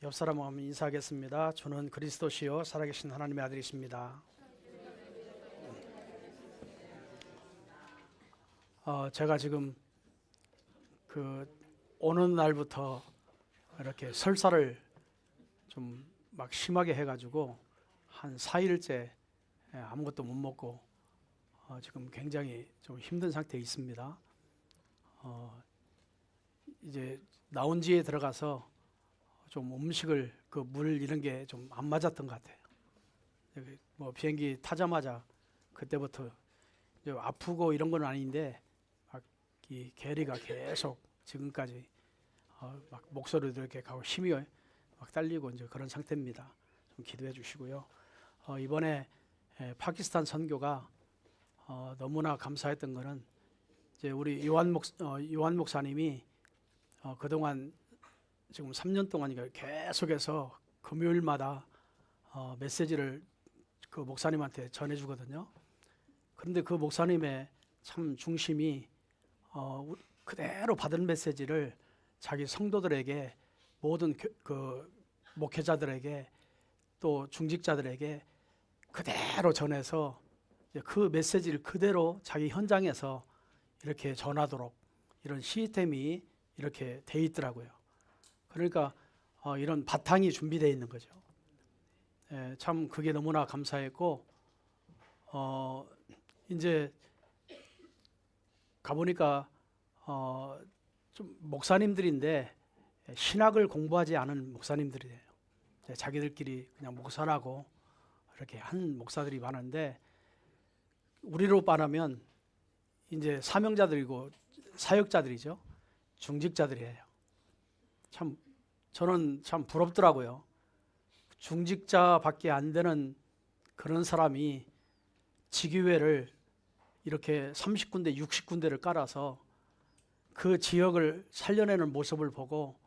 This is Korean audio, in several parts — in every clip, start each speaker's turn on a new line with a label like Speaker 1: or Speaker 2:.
Speaker 1: 옆 사람 한번 인사하겠습니다. 저는 그리스도시요 살아계신 하나님의 아들이십니다. 제가 지금 오는 날부터 이렇게 설사를 좀 막 심하게 해가지고 한 4일째 아무것도 못 먹고 지금 굉장히 좀 힘든 상태에 있습니다. 이제 나온지에 들어가서 좀 음식을 물 이런 게 좀 안 맞았던 것 같아요. 뭐 비행기 타자마자 그때부터 이제 아프고 이런 건 아닌데 막 이 괴리가 계속 지금까지 막 목소리도 이렇게 가고 힘이 막 딸리고 이제 그런 상태입니다. 좀 기도해 주시고요. 이번에 파키스탄 선교가 너무나 감사했던 거는 이제 우리 요한 목사님이 그동안 지금 3년 동안 계속해서 금요일마다 메시지를 그 목사님한테 전해주거든요. 그런데 그 목사님의 참 중심이 그대로 받은 메시지를 자기 성도들에게 모든 그 목회자들에게 또 중직자들에게 그대로 전해서 그 메시지를 그대로 자기 현장에서 이렇게 전하도록 이런 시스템이 이렇게 돼 있더라고요. 그러니까 이런 바탕이 준비되어 있는 거죠. 참 그게 너무나 감사했고 이제 가보니까 좀 목사님들인데 신학을 공부하지 않은 목사님들이에요. 자기들끼리 그냥 목사라고 이렇게 한 목사들이 많은데 우리로 말하면 이제 사명자들이고 사역자들이죠. 중직자들이에요. 참 저는 참 부럽더라고요. 중직자밖에 안 되는 그런 사람이 지교회를 이렇게 30군데 60군데를 깔아서 그 지역을 살려내는 모습을 보고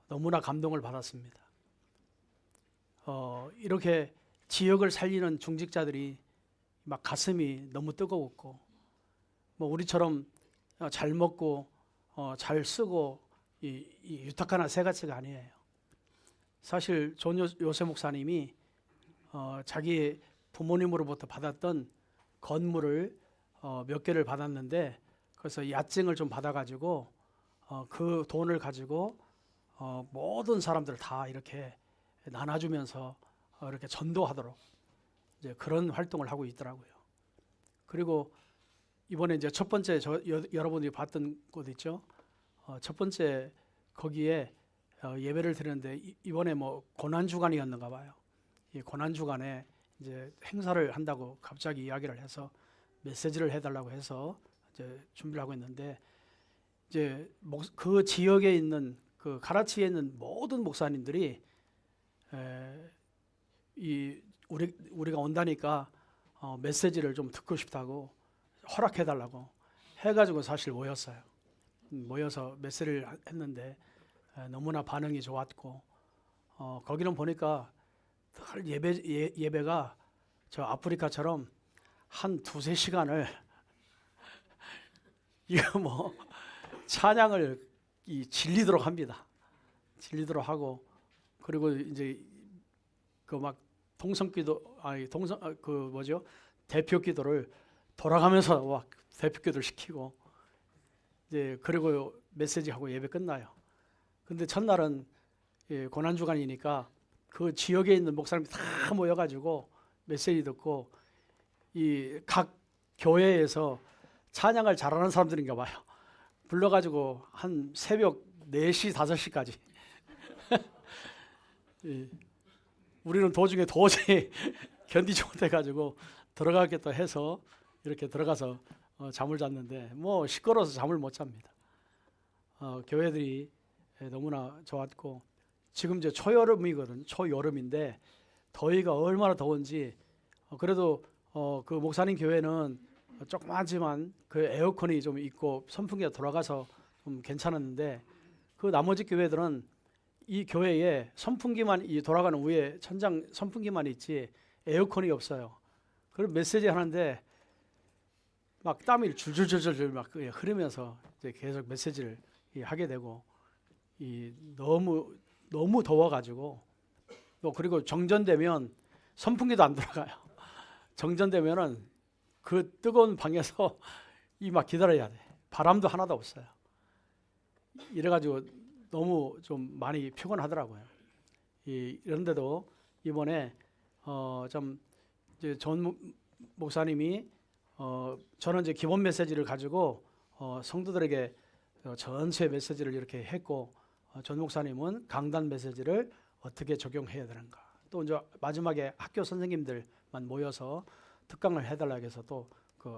Speaker 1: 너무나 감동을 받았습니다. 이렇게 지역을 살리는 중직자들이 막 가슴이 너무 뜨거웠고 뭐 우리처럼 잘 먹고 잘 쓰고 이 유탁하나 새가치가 아니에요. 사실 존 요셉 목사님이 자기 부모님으로부터 받았던 건물을 몇 개를 받았는데 그래서 야증을 좀 받아가지고 그 돈을 가지고 모든 사람들을 다 이렇게 나눠주면서 이렇게 전도하도록 이제 그런 활동을 하고 있더라고요. 그리고 이번에 이제 첫 번째 여러분들이 봤던 곳 있죠. 첫 번째 거기에 예배를 드렸는데 이번에 뭐 고난 주간이었는가 봐요. 이 고난 주간에 이제 행사를 한다고 갑자기 이야기를 해서 메시지를 해달라고 해서 이제 준비를 하고 있는데 이제 그 지역에 있는 그 카라치에 있는 모든 목사님들이 우리가 온다니까 메시지를 좀 듣고 싶다고 허락해달라고 해가지고 사실 모였어요. 모여서 메시지를 했는데 너무나 반응이 좋았고 거기는 보니까 예배가 저 아프리카처럼 한 2-3시간을 이거 뭐 찬양을 질리도록 합니다. 질리도록 하고 그리고 이제 그 막 대표 기도를 돌아가면서 막 대표 기도를 시키고 이제 그리고 메시지하고 예배 끝나요. 근데 첫날은 고난 주간이니까 그 지역에 있는 목사님이 다 모여가지고 메시지 듣고 이 각 교회에서 찬양을 잘하는 사람들인가 봐요. 불러가지고 한 새벽 4시, 5시까지 우리는 도중에 도저히 견디지 못해가지고 들어가겠다 해서 이렇게 들어가서 잠을 잤는데 뭐 시끄러워서 잠을 못 잡니다. 교회들이 너무나 좋았고 지금 이제 초여름이거든. 초여름인데 더위가 얼마나 더운지 그래도 그 목사님 교회는 조그마하지만 그 에어컨이 좀 있고 선풍기가 돌아가서 좀 괜찮았는데 그 나머지 교회들은 이 교회에 선풍기만 이 돌아가는 위에 천장 선풍기만 있지 에어컨이 없어요. 그리고 메시지 하는데 막 땀이 줄줄줄줄 막 흐르면서 이제 계속 메시지를 하게 되고 너무 너무 더워가지고 또 그리고 정전되면 선풍기도 안 들어가요. 정전되면은 그 뜨거운 방에서 이 막 기다려야 돼. 바람도 하나도 없어요. 이래가지고 너무 좀 많이 피곤하더라고요. 이런데도 이번에 좀 이제 전 목사님이 저는 이제 기본 메시지를 가지고 성도들에게 전체 메시지를 이렇게 했고 전 목사님은 강단 메시지를 어떻게 적용해야 되는가. 또 이제 마지막에 학교 선생님들만 모여서 특강을 해달라고 해서 또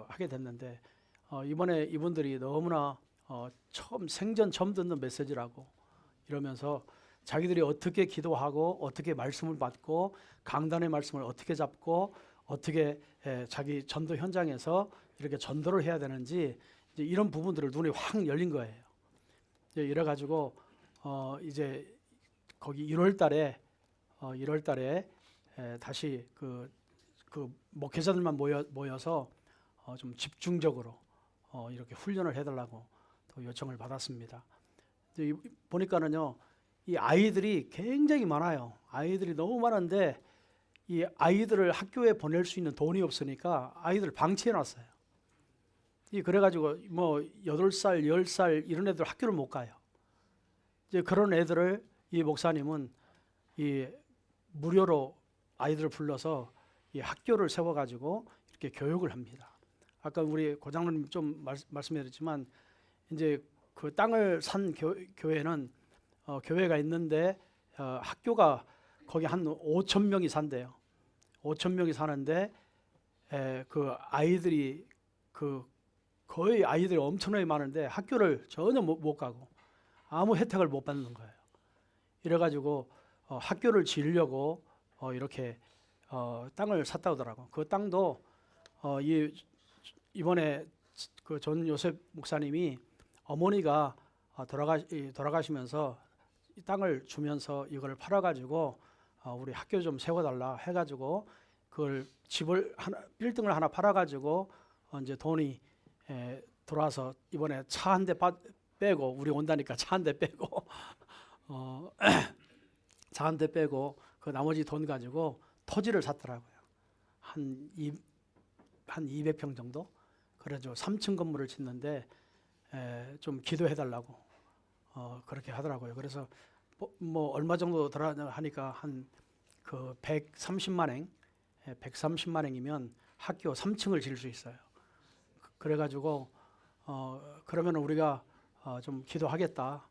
Speaker 1: 하게 됐는데 이번에 이분들이 너무나 생전 처음 듣는 메시지라고 이러면서 자기들이 어떻게 기도하고 어떻게 말씀을 받고 강단의 말씀을 어떻게 잡고 어떻게 자기 전도 현장에서 이렇게 전도를 해야 되는지 이제 이런 부분들을 눈이 확 열린 거예요. 이래 가지고 이제 거기 1월 달에 다시 그 목회자들만 모여서 좀 집중적으로 이렇게 훈련을 해달라고 또 요청을 받았습니다. 보니까는요, 이 아이들이 굉장히 많아요. 아이들이 너무 많은데 이 아이들을 학교에 보낼 수 있는 돈이 없으니까 아이들을 방치해 놨어요. 그래가지고 뭐 8살, 10살 이런 애들 학교를 못 가요. 이제 그런 애들을 이 목사님은 이 무료로 아이들을 불러서 이 학교를 세워가지고 이렇게 교육을 합니다. 아까 우리 고장로님 좀 말씀해드렸지만 이제 그 땅을 산 교회는 교회가 있는데 학교가 거기 한 5천 명이 산대요. 5천 명이 사는데 그 아이들이 거의 아이들이 엄청나게 많은데 학교를 전혀 못 가고 아무 혜택을 못 받는 거예요. 이래가지고 학교를 지으려고 이렇게 땅을 샀다고 하더라고. 그 땅도 이번에 그 전 요셉 목사님이 어머니가 돌아가시면서 이 땅을 주면서 이걸 팔아가지고 우리 학교 좀 세워달라 해가지고 그걸 빌딩을 하나 팔아가지고 이제 돈이 돌아서 이번에 차 한 대 빼고 우리 온다니까 차 한 대 빼고 차 한 대 빼고 그 나머지 돈 가지고 토지를 샀더라고요. 한 200평 정도. 그래서 3층 건물을 짓는데 좀 기도해달라고 그렇게 하더라고요. 그래서 뭐 얼마 정도 들어가냐 하니까 한 그 130만 행이면 학교 3층을 지을 수 있어요. 그래가지고 그러면 우리가 좀 기도하겠다.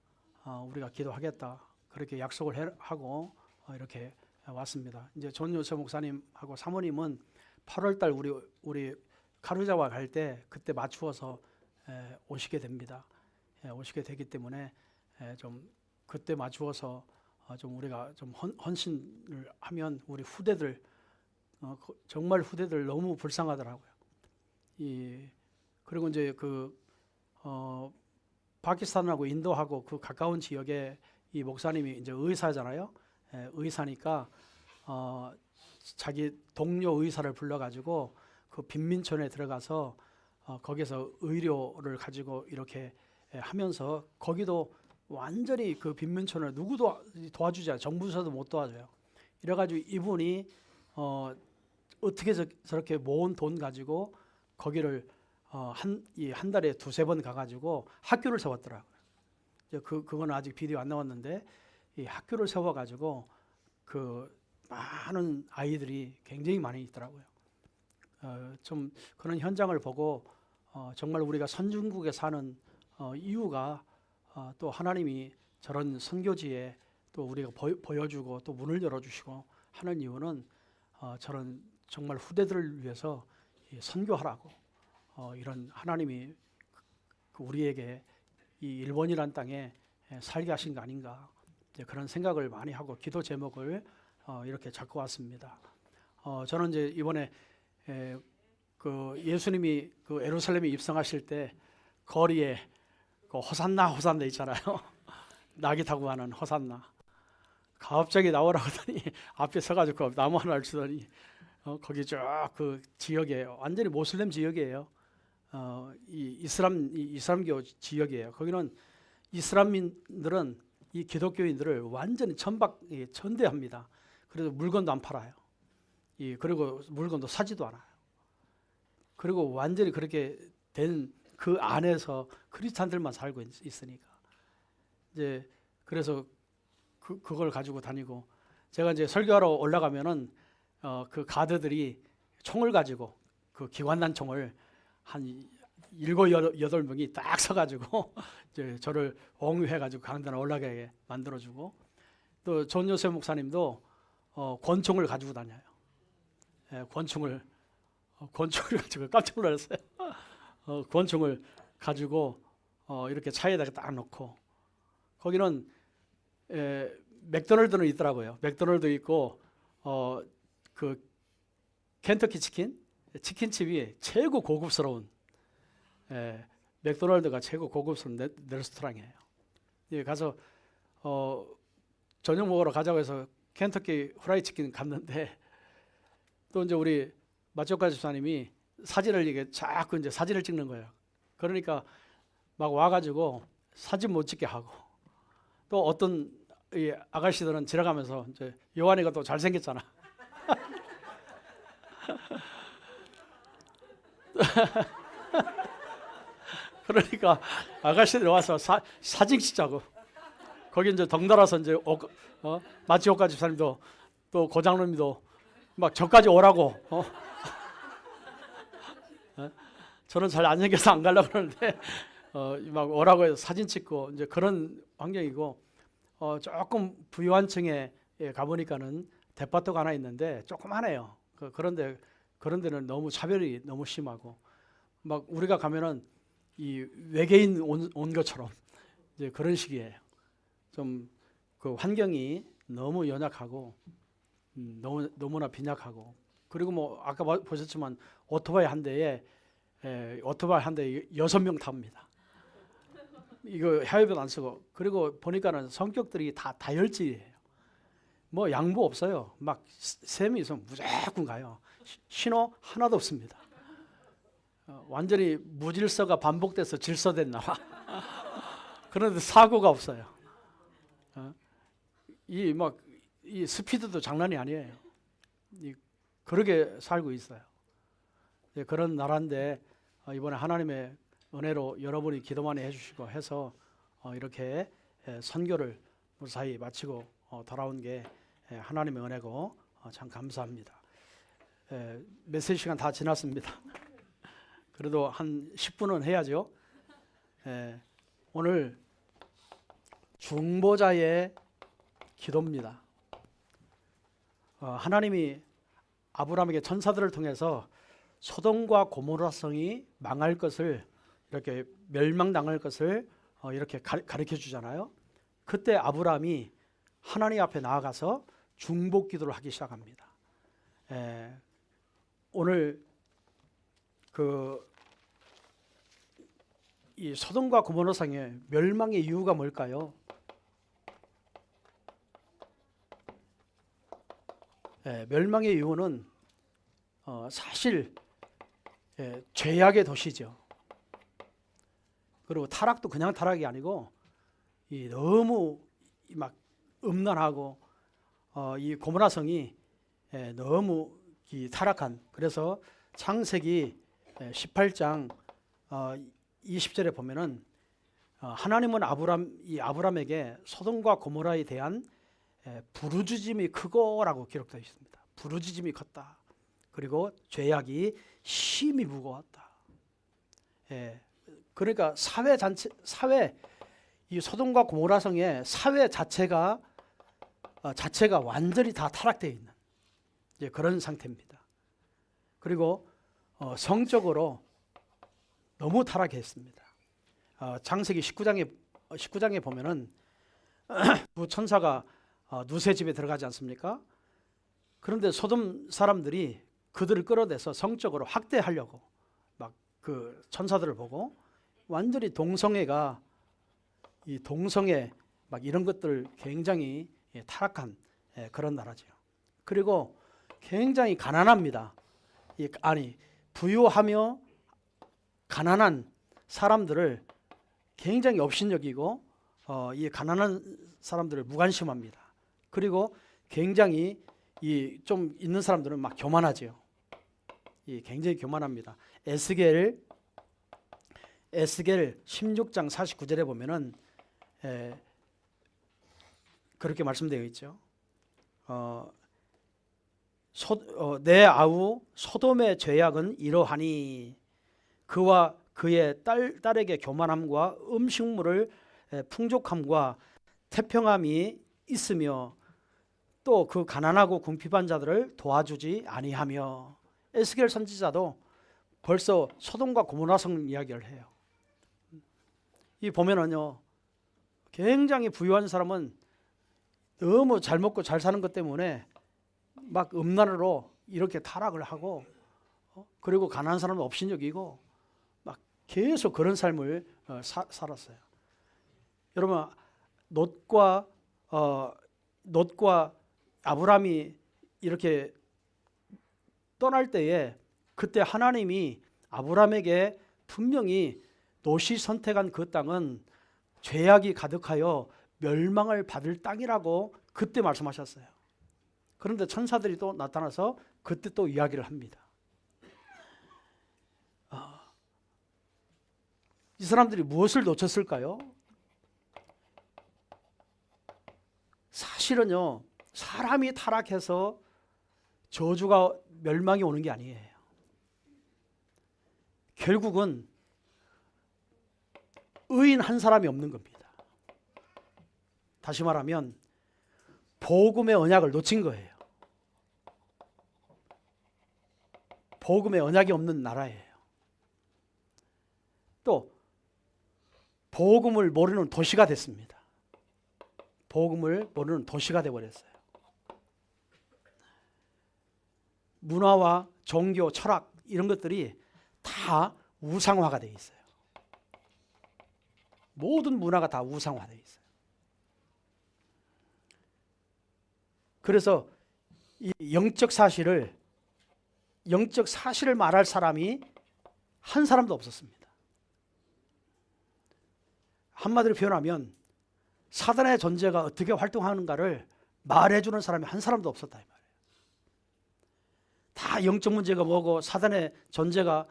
Speaker 1: 우리가 기도하겠다. 그렇게 약속을 하고 이렇게 왔습니다. 이제 전 요셉 목사님하고 사모님은 8월달 우리 카루자와 갈 때 그때 맞추어서 오시게 됩니다. 오시게 되기 때문에 좀 그때 맞추어서 좀 우리가 좀 헌신을 하면 우리 후대들 정말 후대들 너무 불쌍하더라고요. 그리고 이제 파키스탄하고 인도하고 그 가까운 지역에 이 목사님이 이제 의사잖아요. 의사니까 자기 동료 의사를 불러가지고 그 빈민촌에 들어가서 거기서 의료를 가지고 이렇게 하면서 거기도 완전히 그 빈민촌을 누구도 도와주지 않아요. 정부에서도 못 도와줘요. 이래가지고 이분이 어떻게 저렇게 모은 돈 가지고 거기를 한 달에 2-3번 가가지고 학교를 세웠더라고요. 그건 아직 비디오 안 나왔는데 이 학교를 세워가지고 그 많은 아이들이 굉장히 많이 있더라고요. 좀 그런 현장을 보고 정말 우리가 선진국에 사는 이유가 또 하나님이 저런 선교지에 또 우리가 보여주고 또 문을 열어주시고 하는 이유는 저런 정말 후대들을 위해서 선교하라고 이런 하나님이 우리에게 이 일본이란 땅에 살게 하신 거 아닌가 그런 생각을 많이 하고 기도 제목을 이렇게 잡고 왔습니다. 저는 이제 이번에 그 예수님이 그 예루살렘에 입성하실 때 거리에 그 호산나 호산나 있잖아요. 낙이 타고 가는 호산나. 갑자기 나오라고 하더니 앞에 서가지고 나무 하나를 주더니 거기 쫙 그 지역에 완전히 모슬렘 지역이에요. 이 이슬람교 지역이에요. 거기는 이슬람민들은 이 기독교인들을 완전히 천대합니다. 그래서 물건도 안 팔아요. 그리고 물건도 사지도 않아요. 그리고 완전히 그렇게 된 그 안에서 크리스찬들만 살고 있으니까 이제 그래서 그걸 가지고 다니고, 제가 이제 설교하러 올라가면은 그 가드들이 총을 가지고 그 기관단 총을 한 7, 8명이 딱 서가지고 이제 저를 옹유해가지고 강단에 올라가게 만들어주고, 또 존 요셉 목사님도 권총을 가지고 다녀요. 권총을 가지고 깜짝 놀랐어요. 권총을 가지고 이렇게 차에다가 딱 놓고, 거기는 맥도날드는 있더라고요. 맥도날드 있고 그 켄터키 치킨집이 최고 고급스러운, 맥도날드가 최고 고급스러운 레스토랑이에요. 가서 저녁 먹으러 가자고 해서 켄터키 후라이 치킨 갔는데, 또 이제 우리 마초카 집사님이 사진을 이게 자꾸 이제 사진을 찍는 거예요. 그러니까 막 와가지고 사진 못 찍게 하고, 또 어떤 이 아가씨들은 지나가면서 이제 요한이가 또 잘생겼잖아. 그러니까 아가씨들이 와서 사진 찍자고. 거기 이제 덩달아서 이제 마치오카 집사님도 또 고장님도 막 저까지 오라고. 저는 잘 안 생겨서 안 가려고 그러는데 막 오라고 해서 사진 찍고 이제 그런 환경이고, 조금 부유한 층에 가보니까는 데파토가 하나 있는데 조그만해요. 그런 데는 너무 차별이 너무 심하고, 막 우리가 가면은 이 외계인 온 것처럼 이제 그런 식이에요. 좀 그 환경이 너무 연약하고 너무나 빈약하고, 그리고 뭐 아까 보셨지만 오토바이 한 대에 6명 탑니다. 이거 해외비도 안 쓰고, 그리고 보니까는 성격들이 다 다혈질이에요. 뭐 양보 없어요. 막 셈이 있으면 무조건 가요. 신호 하나도 없습니다. 완전히 무질서가 반복돼서 질서됐나 봐. 그런데 사고가 없어요. 이 스피드도 장난이 아니에요. 그렇게 살고 있어요. 그런 나라인데 이번에 하나님의 은혜로 여러분이 기도 많이 해주시고 해서 이렇게 선교를 무사히 마치고 돌아온 게 하나님의 은혜고 참 감사합니다. 메시지 시간 다 지났습니다. 그래도 한 10분은 해야죠. 오늘 중보자의 기도입니다. 하나님이 아브라함에게 천사들을 통해서 소돔과 고모라 성이 망할 것을, 이렇게 멸망당할 것을 이렇게 가르쳐 주잖아요. 그때 아브라함이 하나님 앞에 나아가서 중보 기도를 하기 시작합니다. 오늘 이 소돔과 고모라 성의 멸망의 이유가 뭘까요? 멸망의 이유는 사실 죄악의 도시죠. 그리고 타락도 그냥 타락이 아니고 너무 막 음란하고 이 고모라 성이 너무 타락한, 그래서 창세기 18장 20절에 보면은 하나님은 아브람에게 소돔과 고모라에 대한 부르짖음이 크고라고 기록되어 있습니다. 부르짖음이 컸다. 그리고 죄악이 심히 무거웠다. 그러니까 이 소돔과 고모라 성의 사회 자체가 완전히 다 타락되어 있는 그런 상태입니다. 그리고 성적으로 너무 타락했습니다. 창세기 19장에 보면은 두 천사가 누세 집에 들어가지 않습니까? 그런데 소돔 사람들이 그들을 끌어내서 성적으로 학대하려고 막 그 천사들을 보고, 완전히 동성애 막 이런 것들 굉장히 타락한 그런 나라죠. 그리고 굉장히 가난합니다. 부유하며 가난한 사람들을 굉장히 업신여기고, 이 가난한 사람들을 무관심합니다. 그리고 굉장히 좀 있는 사람들은 막 교만하죠. 굉장히 교만합니다. 에스겔 16장 49절에 보면은 그렇게 말씀되어 있죠. 내 아우 소돔의 죄악은 이러하니 그와 그의 딸에게 교만함과 음식물을 풍족함과 태평함이 있으며 또 그 가난하고 궁핍한 자들을 도와주지 아니하며. 에스겔 선지자도 벌써 소돔과 고모라성 이야기를 해요. 이 보면은요, 굉장히 부유한 사람은 너무 잘 먹고 잘 사는 것 때문에 막 음란으로 이렇게 타락을 하고, 그리고 가난한 사람은 업신여기고 막 계속 그런 삶을 살았어요. 여러분, 롯과 아브라함이 이렇게 떠날 때에 그때 하나님이 아브라함에게 분명히 롯이 선택한 그 땅은 죄악이 가득하여 멸망을 받을 땅이라고 그때 말씀하셨어요. 그런데 천사들이 또 나타나서 그때 또 이야기를 합니다. 이 사람들이 무엇을 놓쳤을까요? 사실은요, 사람이 타락해서 저주가 멸망이 오는 게 아니에요. 결국은 의인 한 사람이 없는 겁니다. 다시 말하면 복음의 언약을 놓친 거예요. 복음의 언약이 없는 나라예요. 또 복음을 모르는 도시가 됐습니다. 복음을 모르는 도시가 되어버렸어요. 문화와 종교, 철학 이런 것들이 다 우상화가 되어 있어요. 모든 문화가 다 우상화되어 있어요. 그래서 이 영적 사실을 말할 사람이 한 사람도 없었습니다. 한마디로 표현하면 사단의 존재가 어떻게 활동하는가를 말해주는 사람이 한 사람도 없었다 이 말이에요. 다 영적 문제가 뭐고 사단의 존재가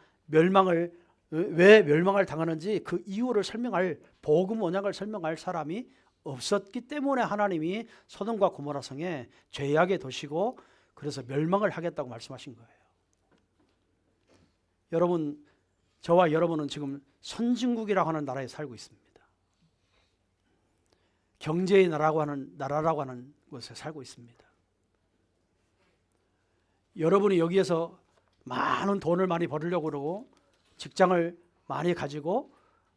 Speaker 1: 왜 멸망을 당하는지 그 이유를 설명할, 복음 언약을 설명할 사람이 없었기 때문에 하나님이 소돔과 고모라 성에 죄악의 도시고 그래서 멸망을 하겠다고 말씀하신 거예요. 여러분, 저와 여러분은 지금 선진국이라고 하는 나라에 살고 있습니다. 경제의 나라라고 하는 곳에 살고 있습니다. 여러분이 여기에서 많은 돈을 많이 벌으려고 그러고 직장을 많이 가지고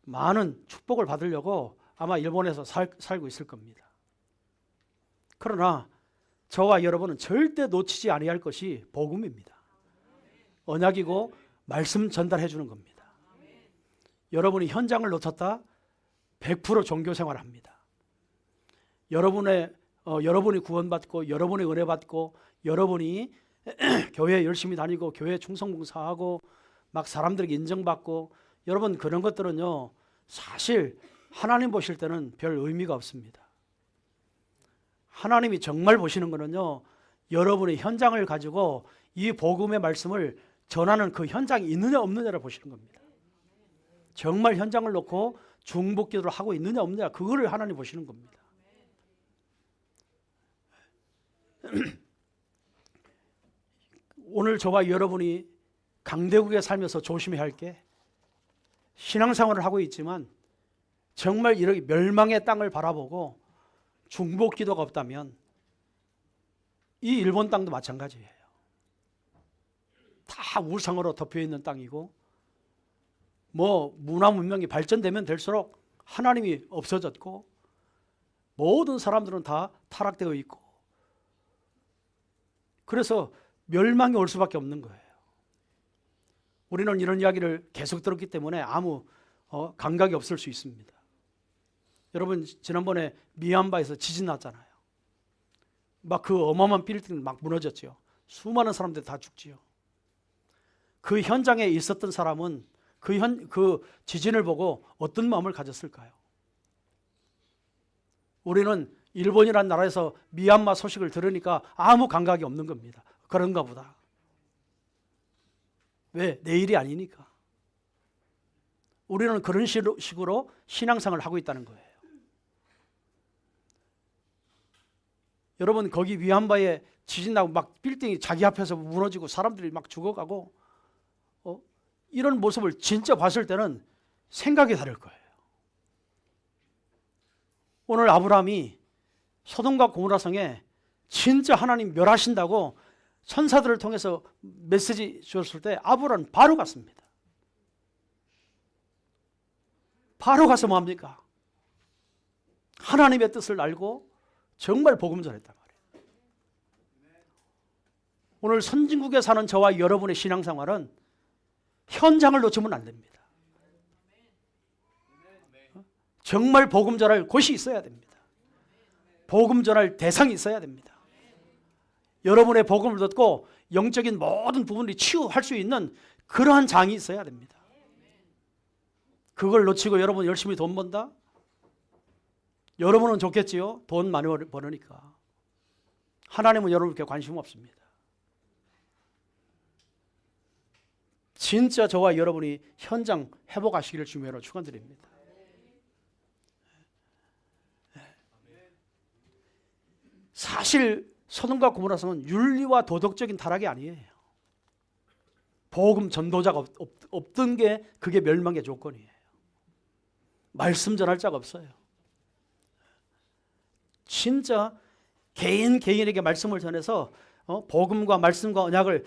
Speaker 1: 많은 축복을 받으려고 아마 일본에서 살고 있을 겁니다. 그러나 저와 여러분은 절대 놓치지 아니할 것이 복음입니다. 언약이고 말씀 전달해 주는 겁니다. 여러분이 현장을 놓쳤다 100% 종교 생활을 합니다. 여러분이 구원받고 여러분이 은혜 받고 여러분이 교회 열심히 다니고 교회 충성봉사하고 막 사람들에게 인정받고 여러분 그런 것들은요 사실 하나님 보실 때는 별 의미가 없습니다. 하나님이 정말 보시는 거는요 여러분의 현장을 가지고 이 복음의 말씀을 전하는 그 현장이 있느냐 없느냐를 보시는 겁니다. 정말 현장을 놓고 중보기도를 하고 있느냐 없느냐 그거를 하나님 보시는 겁니다. 오늘 저와 여러분이 강대국에 살면서 조심해야 할 게 신앙생활을 하고 있지만 정말 이렇게 멸망의 땅을 바라보고 중보기도가 없다면 이 일본 땅도 마찬가지예요. 다 우상으로 덮여있는 땅이고 뭐 문화 문명이 발전되면 될수록 하나님이 없어졌고 모든 사람들은 다 타락되어 있고 그래서 멸망이 올 수밖에 없는 거예요. 우리는 이런 이야기를 계속 들었기 때문에 아무 감각이 없을 수 있습니다. 여러분 지난번에 미얀마에서 지진 났잖아요. 막 그 어마어마한 빌딩 막 무너졌죠. 수많은 사람들이 다 죽지요. 그 현장에 있었던 사람은 그 지진을 보고 어떤 마음을 가졌을까요? 우리는 일본이라는 나라에서 미얀마 소식을 들으니까 아무 감각이 없는 겁니다. 그런가 보다. 왜? 내일이 아니니까. 우리는 그런 식으로 신앙생활을 하고 있다는 거예요. 여러분, 거기 미얀마에 지진 나고 막 빌딩이 자기 앞에서 무너지고 사람들이 막 죽어가고 이런 모습을 진짜 봤을 때는 생각이 다를 거예요. 오늘 아브라함이 소돔과 고모라 성에 진짜 하나님 멸하신다고 천사들을 통해서 메시지 주었을 때 아브라함은 바로 갔습니다. 바로 가서 뭐합니까? 하나님의 뜻을 알고 정말 복음 전했단 말이에요. 오늘 선진국에 사는 저와 여러분의 신앙생활은 현장을 놓치면 안 됩니다. 정말 복음 전할 곳이 있어야 됩니다. 복음 전할 대상이 있어야 됩니다. 여러분의 복음을 듣고 영적인 모든 부분이 치유할 수 있는 그러한 장이 있어야 됩니다. 그걸 놓치고 여러분 열심히 돈 번다? 여러분은 좋겠지요? 돈 많이 버니까. 하나님은 여러분께 관심 없습니다. 진짜 저와 여러분이 현장 회복하시기를 주님으로 축원드립니다. 사실 소돔과 고모라 성은 윤리와 도덕적인 타락이 아니에요. 복음 전도자가 없던 게 그게 멸망의 조건이에요. 말씀 전할 자가 없어요. 진짜 개인에게 말씀을 전해서 복음과 말씀과 언약을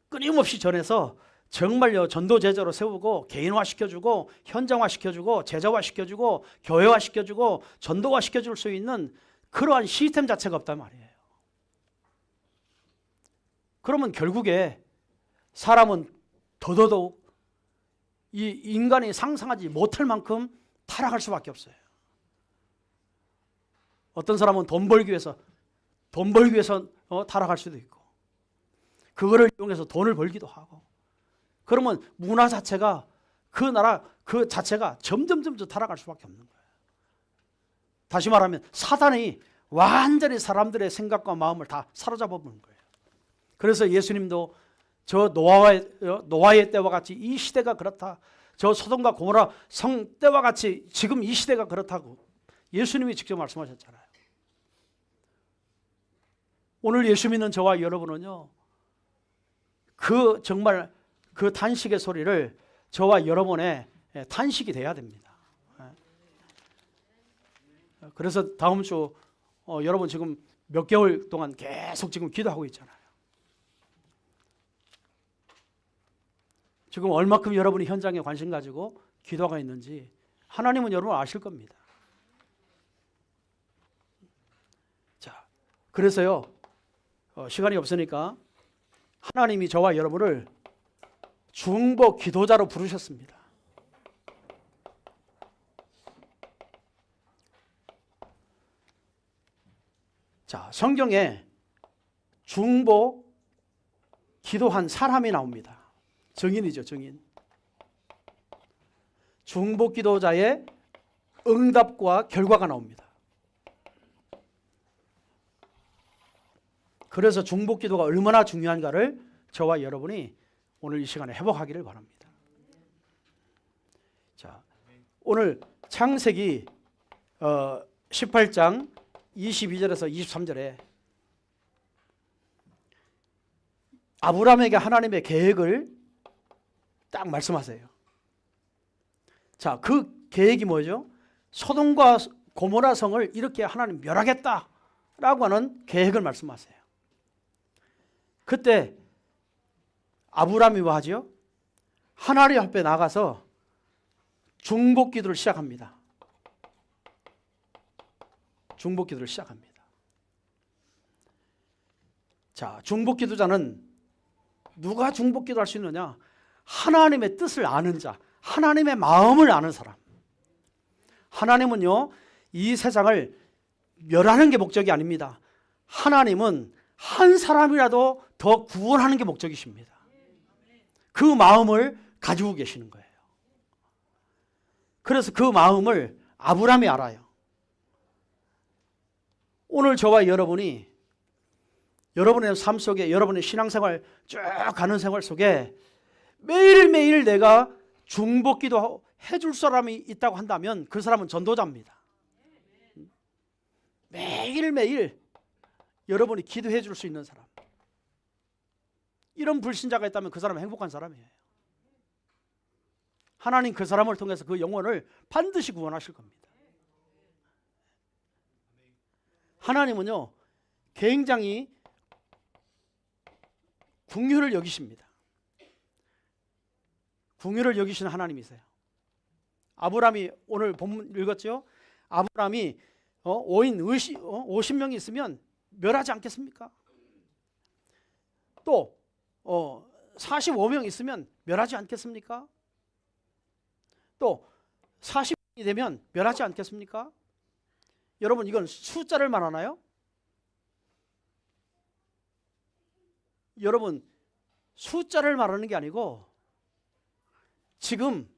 Speaker 1: 끊임없이 전해서 정말요 전도 제자로 세우고 개인화 시켜주고 현장화 시켜주고 제자화 시켜주고 교회화 시켜주고 전도화 시켜줄 수 있는 그러한 시스템 자체가 없단 말이에요. 그러면 결국에 사람은 더더욱 이 인간이 상상하지 못할 만큼 타락할 수밖에 없어요. 어떤 사람은 돈 벌기 위해서 타락할 수도 있고 그거를 이용해서 돈을 벌기도 하고 그러면 문화 자체가 그 나라 그 자체가 점점 타락할 수밖에 없는 거예요. 다시 말하면 사단이 완전히 사람들의 생각과 마음을 다 사로잡아 보는 거예요. 그래서 예수님도 저 노아의 때와 같이 이 시대가 그렇다. 저 소돔과 고모라 성 때와 같이 지금 이 시대가 그렇다고 예수님이 직접 말씀하셨잖아요. 오늘 예수 믿는 저와 여러분은요. 정말 그 탄식의 소리를 저와 여러분의 탄식이 돼야 됩니다. 그래서 다음 주 여러분 지금 몇 개월 동안 계속 지금 기도하고 있잖아요. 지금 얼마큼 여러분이 현장에 관심 가지고 기도가 있는지 하나님은 여러분 아실 겁니다. 자, 그래서요 시간이 없으니까 하나님이 저와 여러분을 중보 기도자로 부르셨습니다. 자, 성경에 중보 기도한 사람이 나옵니다. 증인이죠, 증인. 중보 기도자의 응답과 결과가 나옵니다. 그래서 중보 기도가 얼마나 중요한가를 저와 여러분이 오늘 이 시간에 회복하기를 바랍니다. 자, 오늘 창세기 18장 22절에서 23절에 아브라함에게 하나님의 계획을 딱 말씀하세요. 자, 그 계획이 뭐죠? 소돔과 고모라 성을 이렇게 하나님 멸하겠다라고 하는 계획을 말씀하세요. 그때 아브라함이 뭐 하죠? 하나님 앞에 나가서 중보 기도를 시작합니다. 중보 기도를 시작합니다. 자, 중보 기도자는 누가 중보 기도할 수 있느냐? 하나님의 뜻을 아는 자, 하나님의 마음을 아는 사람. 하나님은요, 이 세상을 멸하는 게 목적이 아닙니다. 하나님은 한 사람이라도 더 구원하는 게 목적이십니다. 그 마음을 가지고 계시는 거예요. 그래서 그 마음을 아브라함이 알아요. 오늘 저와 여러분이 여러분의 삶 속에, 여러분의 신앙생활 쭉 가는 생활 속에 매일매일 내가 중보기도 해줄 사람이 있다고 한다면 그 사람은 전도자입니다. 매일매일 여러분이 기도해 줄 수 있는 사람, 이런 불신자가 있다면 그 사람은 행복한 사람이에요. 하나님 그 사람을 통해서 그 영혼을 반드시 구원하실 겁니다. 하나님은요 굉장히 긍휼을 여기십니다. 긍휼을 여기시는 하나님이세요. 아브라함이 오늘 본문 읽었죠? 아브라함이 50명이 있으면 멸하지 않겠습니까? 또 45명 있으면 멸하지 않겠습니까? 또 40명이 되면 멸하지 않겠습니까? 여러분 이건 숫자를 말하나요? 여러분 숫자를 말하는 게 아니고 지금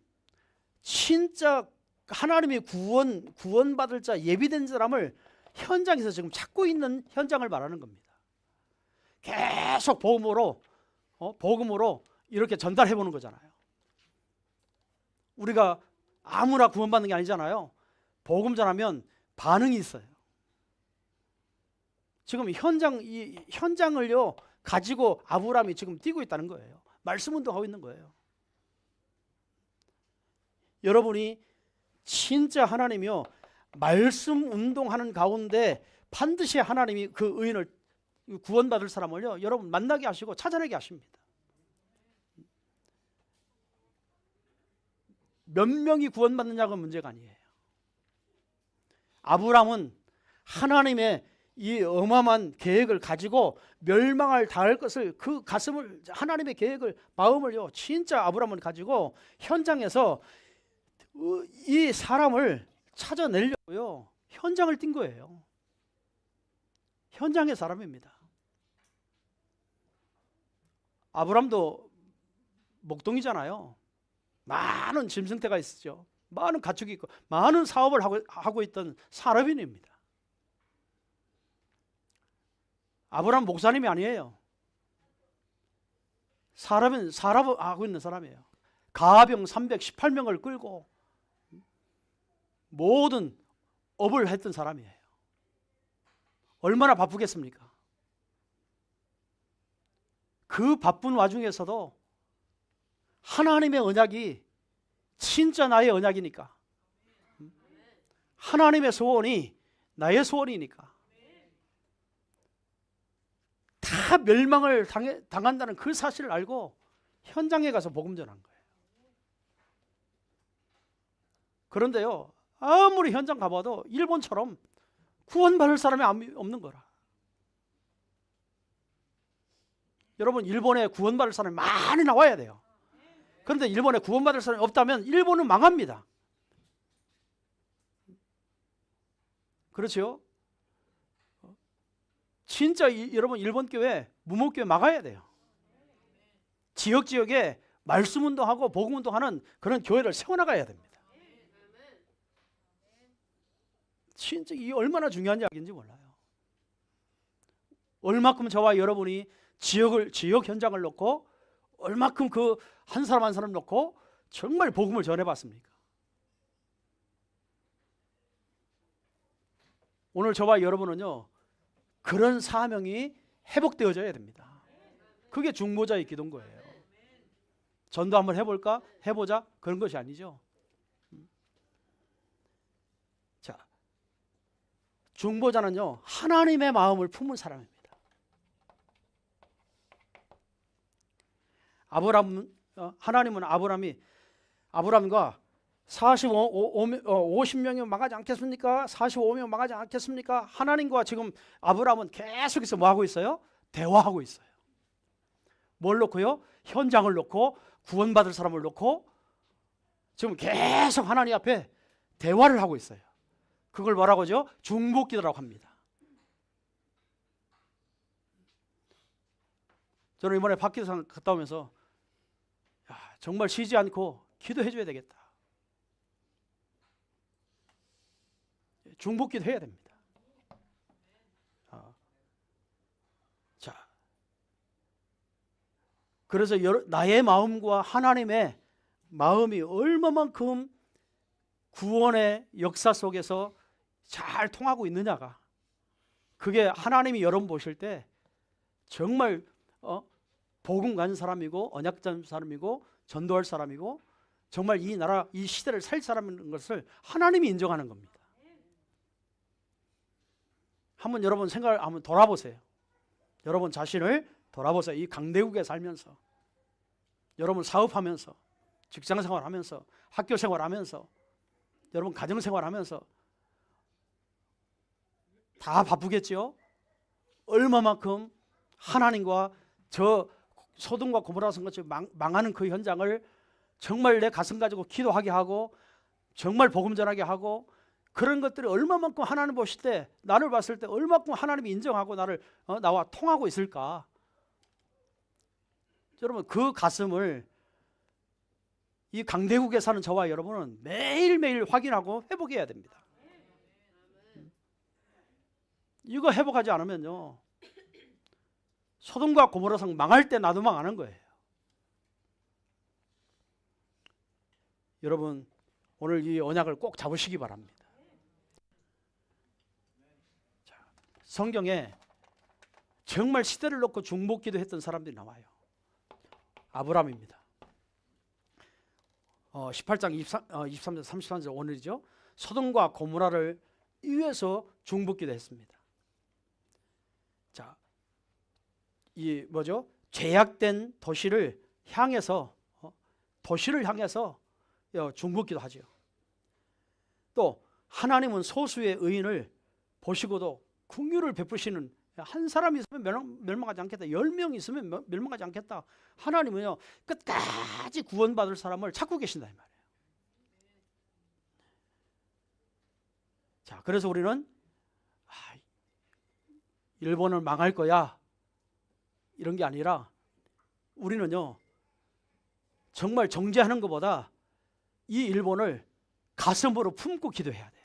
Speaker 1: 진짜 하나님의 구원받을 자, 예비된 사람을 현장에서 지금 찾고 있는 현장을 말하는 겁니다. 계속 복음으로 이렇게 전달해 보는 거잖아요. 우리가 아무나 구원받는 게 아니잖아요. 복음 전하면 반응이 있어요. 지금 이 현장을요 가지고 아브라함이 지금 뛰고 있다는 거예요. 말씀 운동하고 있는 거예요. 여러분이 진짜 하나님이요 말씀 운동하는 가운데 반드시 하나님이 그 의인을 구원받을 사람을요 여러분 만나게 하시고 찾아내게 하십니다. 몇 명이 구원받느냐가 문제가 아니에요. 아브라함은 하나님의 이 어마어마한 계획을 가지고 멸망을 당할 것을 그 가슴을 하나님의 계획을 마음을요 진짜 아브라함은 가지고 현장에서 이 사람을 찾아내려고요 현장을 뛴 거예요. 현장의 사람입니다. 아브라함도 목동이잖아요. 많은 짐승태가 있었죠. 많은 가축이 있고 많은 사업을 하고 있던 사람입니다. 아브라함 목사님이 아니에요. 사람은 사업을 하고 있는 사람이에요. 가병 318명을 끌고 모든 업을 했던 사람이에요. 얼마나 바쁘겠습니까? 그 바쁜 와중에서도 하나님의 언약이 진짜 나의 언약이니까, 하나님의 소원이 나의 소원이니까 다 멸망을 당한다는 그 사실을 알고 현장에 가서 복음 전한 거예요. 그런데요 아무리 현장 가봐도 일본처럼 구원받을 사람이 없는 거라. 여러분 일본에 구원받을 사람이 많이 나와야 돼요. 그런데 일본에 구원받을 사람이 없다면 일본은 망합니다. 그렇죠? 진짜 여러분 일본 교회, 무목교회 막아야 돼요. 지역에 말씀 운동하고 복음 운동하는 그런 교회를 세워나가야 됩니다. 진짜 이 얼마나 중요한 이야기인지 몰라요. 얼마큼 저와 여러분이 지역 현장을 놓고 얼마큼 그 한 사람 한 사람 놓고 정말 복음을 전해봤습니까? 오늘 저와 여러분은요 그런 사명이 회복되어져야 됩니다. 그게 중보자의 기도인 거예요. 전도 한번 해볼까? 해보자? 그런 것이 아니죠. 자, 중보자는요 하나님의 마음을 품은 사람입니다. 하나님은 아브라함과 50명이 망하지 않겠습니까? 45명 망하지 않겠습니까? 하나님과 지금 아브라함은 계속해서 뭐 하고 있어요? 대화하고 있어요. 뭘 놓고요? 현장을 놓고 구원받을 사람을 놓고 지금 계속 하나님 앞에 대화를 하고 있어요. 그걸 뭐라고 하죠? 중보기도라고 합니다. 저는 이번에 박기도상 갔다 오면서 정말 쉬지 않고 기도해 줘야 되겠다. 중보기도 해야 됩니다. 그래서 나의 마음과 하나님의 마음이 얼마만큼 구원의 역사 속에서 잘 통하고 있느냐가, 그게 하나님이 여러분 보실 때 정말 복음 가진 사람이고 언약 가진 사람이고 전도할 사람이고 정말 이 나라 이 시대를 살 사람인 것을 하나님이 인정하는 겁니다. 한번 여러분 생각을 한번 돌아보세요. 여러분 자신을 돌아보세요. 이 강대국에 살면서, 여러분 사업하면서, 직장생활하면서, 학교생활하면서, 여러분 가정생활하면서 다 바쁘겠죠. 얼마만큼 하나님과 저 소돔과 고모라 성같이 망하는 그 현장을 정말 내 가슴 가지고 기도하게 하고 정말 복음 전하게 하고, 그런 것들이 얼마만큼 하나님 보실 때, 나를 봤을 때 얼마만큼 하나님이 인정하고 나를 나와 통하고 있을까. 여러분 그 가슴을 이 강대국에 사는 저와 여러분은 매일매일 확인하고 회복해야 됩니다. 이거 회복하지 않으면요, 소돔과 고모라 성 망할 때 나도 망하는 거예요. 여러분 오늘 이 언약을 꼭 잡으시기 바랍니다. 자, 성경에 정말 시대를 놓고 중보기도 했던 사람들이 나와요. 아브라함입니다. 18장 23절 33절 오늘이죠. 소돔과 고모라를 위해서 중보기도 했습니다. 자, 이 뭐죠? 죄악된 도시를 향해서 중보기도 하죠. 또 하나님은 소수의 의인을 보시고도 긍휼을 베푸시는, 한 사람이 있으면 멸망하지 않겠다, 10명 있으면 멸망하지 않겠다. 하나님은요 끝까지 구원받을 사람을 찾고 계신다 이 말이에요. 자, 그래서 우리는 일본은 망할 거야 이런 게 아니라, 우리는요 정말 정죄하는 것보다 이 일본을 가슴으로 품고 기도해야 돼요.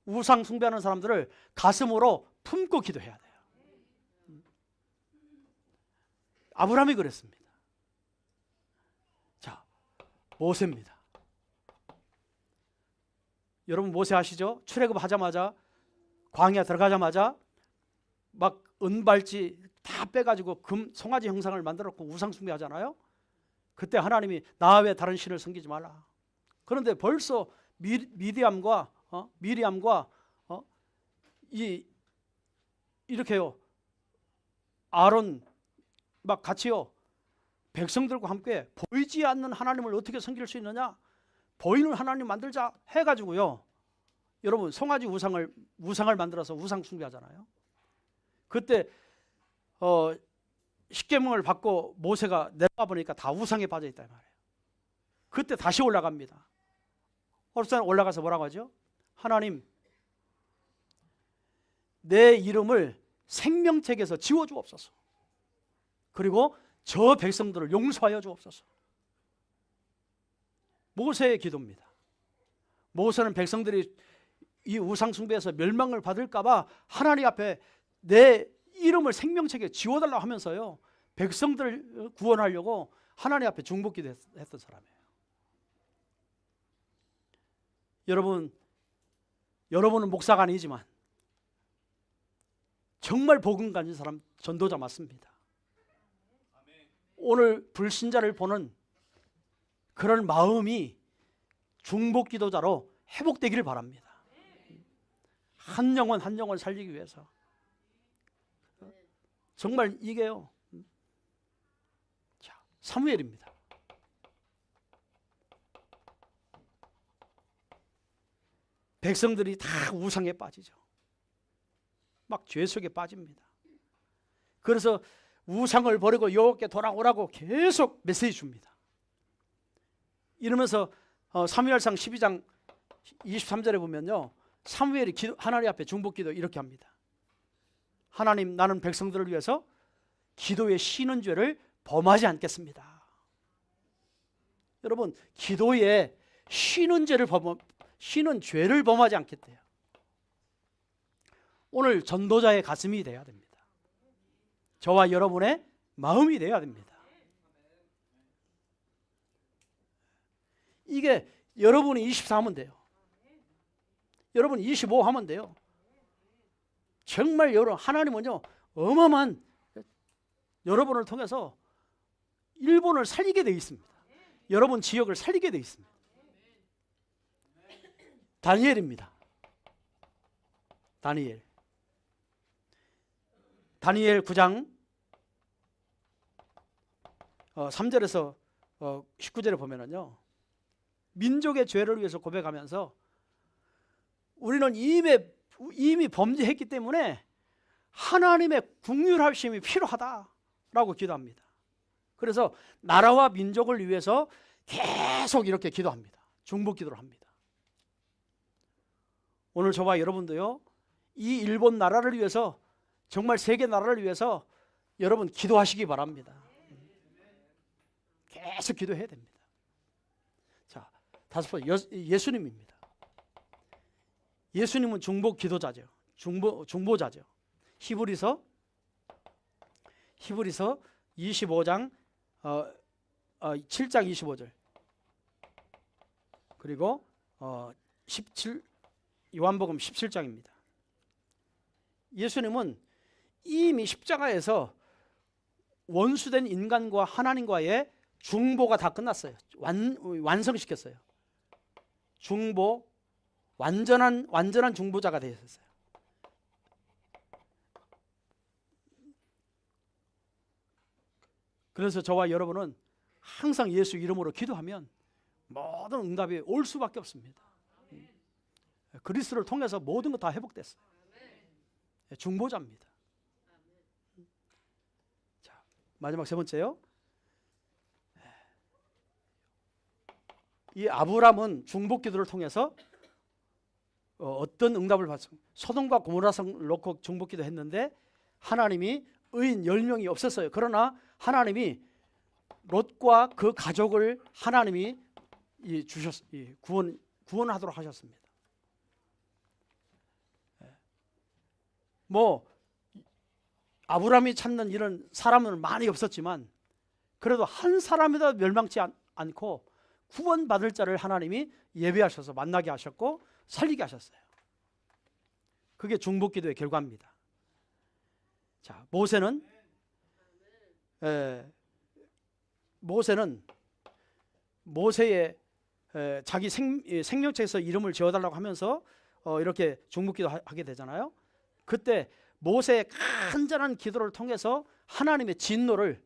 Speaker 1: 우상 숭배하는 사람들을 가슴으로 품고 기도해야 돼요. 아브라함이 그랬습니다. 자, 모세입니다. 여러분 모세 아시죠? 출애굽하자마자, 광야 들어가자마자 막 은발찌 다 빼가지고 금 송아지 형상을 만들었고 우상 숭배하잖아요. 그때 하나님이 나 외에 다른 신을 섬기지 말라. 그런데 벌써 미리암과 이렇게요 아론 막 같이요 백성들과 함께 보이지 않는 하나님을 어떻게 섬길 수 있느냐, 보이는 하나님 만들자 해가지고요, 여러분 송아지 우상을 만들어서 우상 숭배하잖아요. 그때 십계명을 받고 모세가 내려가 보니까 다 우상에 빠져 있다 말이에요. 그때 다시 올라갑니다. 올라가서 뭐라고 하죠? 하나님, 내 이름을 생명책에서 지워주옵소서. 그리고 저 백성들을 용서하여 주옵소서. 모세의 기도입니다. 모세는 백성들이 이 우상 숭배에서 멸망을 받을까 봐 하나님 앞에 내 이름을 생명책에 지워달라고 하면서요 백성들을 구원하려고 하나님 앞에 중보기도 했던 사람이에요. 여러분은 목사가 아니지만 정말 복음 가진 사람, 전도자 맞습니다. 오늘 불신자를 보는 그런 마음이 중보기도자로 회복되기를 바랍니다. 한 영혼 한 영혼 살리기 위해서. 정말 이게요. 자, 사무엘입니다. 백성들이 다 우상에 빠지죠. 막 죄 속에 빠집니다. 그래서 우상을 버리고 여호와께 돌아오라고 계속 메시지 줍니다. 이러면서 사무엘상 12장 23절에 보면요, 사무엘이 하나님 앞에 중보기도 이렇게 합니다. 하나님, 나는 백성들을 위해서 기도에 쉬는 죄를 범하지 않겠습니다. 여러분, 기도에 쉬는 죄를 범하지 않겠대요. 오늘 전도자의 가슴이 돼야 됩니다. 저와 여러분의 마음이 돼야 됩니다. 이게 여러분이 24 하면 돼요. 여러분이 25 하면 돼요. 정말 여러분, 하나님은요 어마어마한 여러분을 통해서 일본을 살리게 되어 있습니다. 여러분 지역을 살리게 되어 있습니다. 다니엘입니다. 다니엘 9장 3절에서 19절에 보면은요, 민족의 죄를 위해서 고백하면서 우리는 이미 범죄했기 때문에 하나님의 긍휼하심이 필요하다라고 기도합니다. 그래서 나라와 민족을 위해서 계속 이렇게 기도합니다. 중보 기도를 합니다. 오늘 저와 여러분도요, 이 일본 나라를 위해서, 정말 세계 나라를 위해서 여러분 기도하시기 바랍니다. 계속 기도해야 됩니다. 자, 다섯 번째, 예수님입니다. 예수님은 중보 기도자죠. 중보자죠. 히브리서 25장 7장 25절 그리고 17 요한복음 17장입니다. 예수님은 이미 십자가에서 원수된 인간과 하나님과의 중보가 다 끝났어요. 완성시켰어요. 중보, 완전한 중보자가 되셨어요. 그래서 저와 여러분은 항상 예수 이름으로 기도하면 모든 응답이 올 수밖에 없습니다. 그리스도를 통해서 모든 것 다 회복됐어요. 중보자입니다. 자, 마지막 세 번째요. 이 아브람은 중보 기도를 통해서 어떤 응답을 받습니까? 소돔과 고모라성을 놓고 중보 기도했는데 하나님이 의인 10명이 없었어요. 그러나 하나님이 롯과 그 가족을 하나님이 구원하도록 하셨습니다. 뭐 아브라함이 찾는 이런 사람은 많이 없었지만 그래도 한 사람이라도 멸망치 않고 구원받을 자를 하나님이 예배하셔서 만나게 하셨고 살리게 하셨어요. 그게 중보기도의 결과입니다. 자, 모세의 자기 생명책에서 이름을 지어달라고 하면서 이렇게 중보기도 하게 되잖아요. 그때 모세의 간절한 기도를 통해서 하나님의 진노를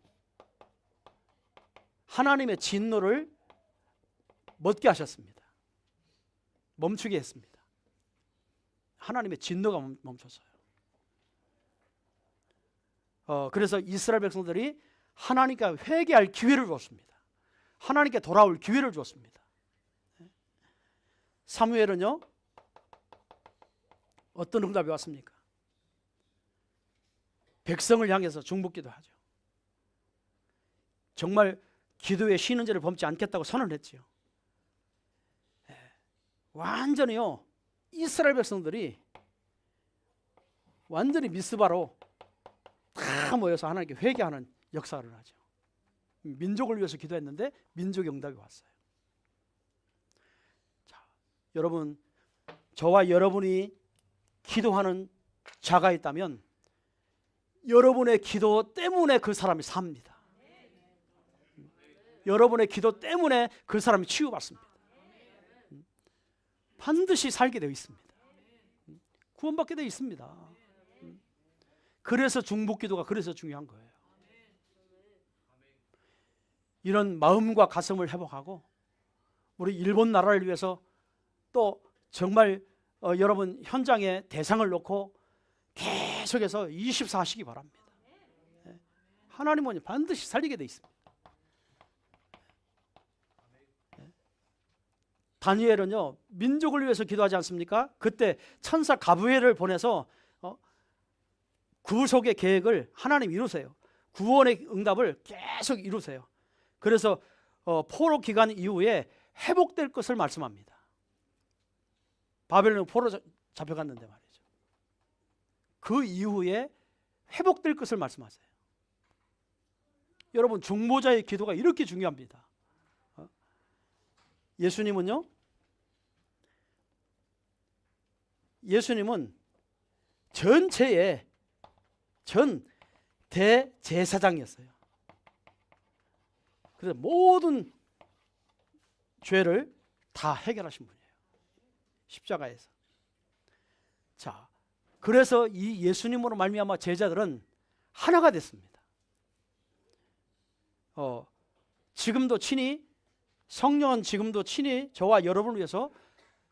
Speaker 1: 멎게 하셨습니다. 멈추게 했습니다. 하나님의 진노가 멈췄어요. 그래서 이스라엘 백성들이 하나님께 회개할 기회를 주었습니다. 하나님께 돌아올 기회를 주었습니다. 사무엘은요, 어떤 응답이 왔습니까? 백성을 향해서 중보기도 하죠. 정말 기도에 쉬는 죄를 범치 않겠다고 선언했지요. 완전히요, 이스라엘 백성들이 완전히 미스바로 다 모여서 하나님께 회개하는 역사를 하죠. 민족을 위해서 기도했는데 민족의 응답이 왔어요. 자, 여러분, 저와 여러분이 기도하는 자가 있다면 여러분의 기도 때문에 그 사람이 삽니다. 여러분의 기도 때문에 그 사람이 치유받습니다. 반드시 살게 되어 있습니다. 구원받게 되어 있습니다. 그래서 중보기도가 그래서 중요한 거예요. 이런 마음과 가슴을 회복하고 우리 일본 나라를 위해서 또 정말 여러분 현장에 대상을 놓고 계속해서 24 하시기 바랍니다. 하나님은 반드시 살리게 되어 있습니다. 다니엘은요, 민족을 위해서 기도하지 않습니까? 그때 천사 가브리엘을 보내서 구속의 계획을 하나님 이루세요. 구원의 응답을 계속 이루세요. 그래서 포로 기간 이후에 회복될 것을 말씀합니다. 바벨론 포로 잡혀갔는데 말이죠. 그 이후에 회복될 것을 말씀하세요. 여러분, 중보자의 기도가 이렇게 중요합니다. 예수님은 전체의 전 대제사장이었어요. 그래서 모든 죄를 다 해결하신 분이에요. 십자가에서. 자, 그래서 이 예수님으로 말미암아 제자들은 하나가 됐습니다. 지금도 친히 성령은 지금도 친히 저와 여러분을 위해서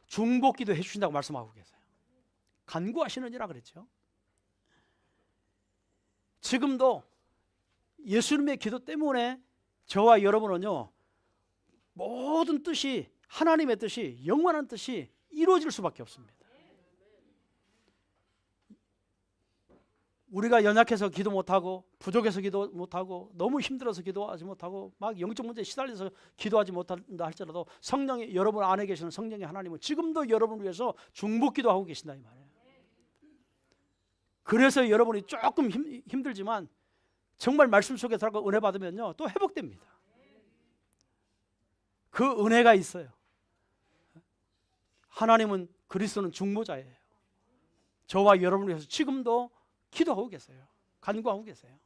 Speaker 1: 중보기도 해주신다고 말씀하고 계세요. 간구하시느니라 그랬죠. 지금도 예수님의 기도 때문에 저와 여러분은요, 모든 뜻이, 하나님의 뜻이, 영원한 뜻이 이루어질 수밖에 없습니다. 우리가 연약해서 기도 못하고, 부족해서 기도 못하고, 너무 힘들어서 기도하지 못하고, 막 영적 문제에 시달려서 기도하지 못한다 할지라도 성령이, 여러분 안에 계시는 성령의 하나님은 지금도 여러분을 위해서 중보기도 하고 계신다 이 말이에요. 그래서 여러분이 조금 힘들지만 정말 말씀 속에 들어가고 은혜 받으면요, 또 회복됩니다. 그 은혜가 있어요. 하나님은, 그리스도는 중보자예요. 저와 여러분을 위해서 지금도 기도하고 계세요. 간구하고 계세요.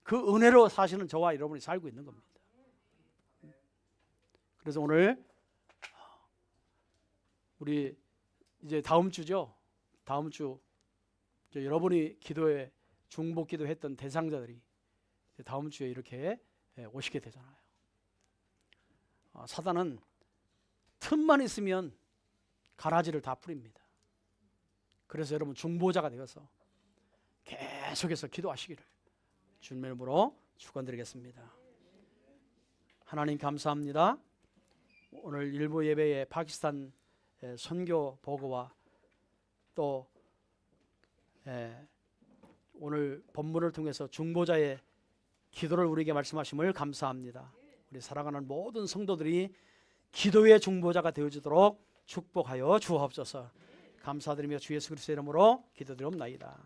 Speaker 1: 그 은혜로 사시는 저와 여러분이 살고 있는 겁니다. 그래서 오늘 우리 이제 다음 주죠. 다음 주 여러분이 기도에 중보기도 했던 대상자들이 다음 주에 이렇게 오시게 되잖아요. 사단은 틈만 있으면 가라지를 다 뿌립니다. 그래서 여러분 중보자가 되어서 계속해서 기도하시기를 주님의 이름으로 축원드리겠습니다. 하나님 감사합니다. 오늘 일부 예배에 파키스탄 선교 보고와 또 오늘 본문을 통해서 중보자의 기도를 우리에게 말씀하심을 감사합니다. 우리 사랑하는 모든 성도들이 기도의 중보자가 되어지도록 축복하여 주옵소서. 감사드리며 주 예수 그리스도의 이름으로 기도드리옵나이다.